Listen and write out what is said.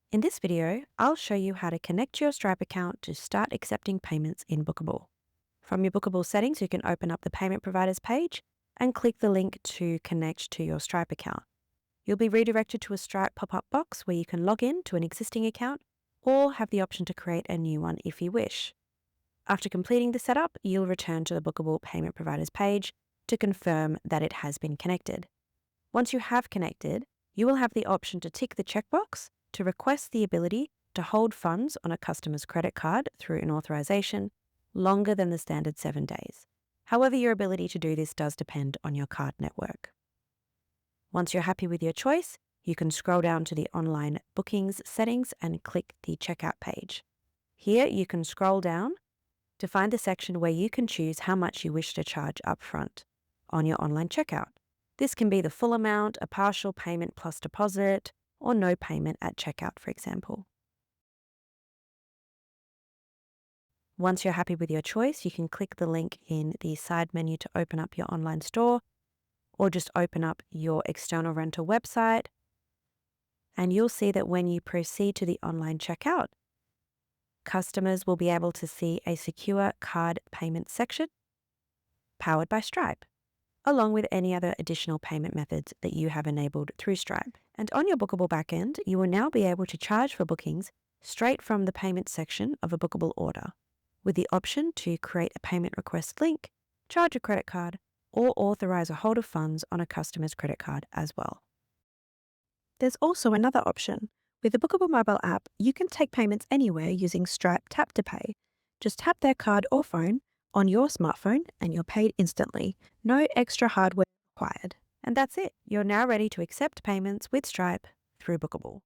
In this video, I'll show you how to connect your Stripe account to start accepting payments in Booqable. From your Booqable settings, you can open up the payment providers page and click the link to connect to your Stripe account. You'll be redirected to a Stripe pop-up box where you can log in to an existing account or have the option to create a new one if you wish. After completing the setup, you'll return to the Booqable payment providers page to confirm that it has been connected. Once you have connected, you will have the option to tick the checkbox to request the ability to hold funds on a customer's credit card through an authorization longer than the standard 7 days. However, your ability to do this does depend on your card network. Once you're happy with your choice, you can scroll down to the online bookings settings and click the checkout page. Here, you can scroll down to find the section where you can choose how much you wish to charge upfront on your online checkout. This can be the full amount, a partial payment plus deposit, or no payment at checkout, for example. Once you're happy with your choice, you can click the link in the side menu to open up your online store, or just open up your external rental website, and you'll see that when you proceed to the online checkout, customers will be able to see a secure card payment section powered by Stripe, along with any other additional payment methods that you have enabled through Stripe. And on your Booqable backend, you will now be able to charge for bookings straight from the payment section of a Booqable order, with the option to create a payment request link, charge a credit card, or authorize a hold of funds on a customer's credit card as well. There's also another option. With the Booqable mobile app, you can take payments anywhere using Stripe Tap to Pay. Just tap their card or phone on your smartphone and you're paid instantly. No extra hardware required. And that's it. You're now ready to accept payments with Stripe through Booqable.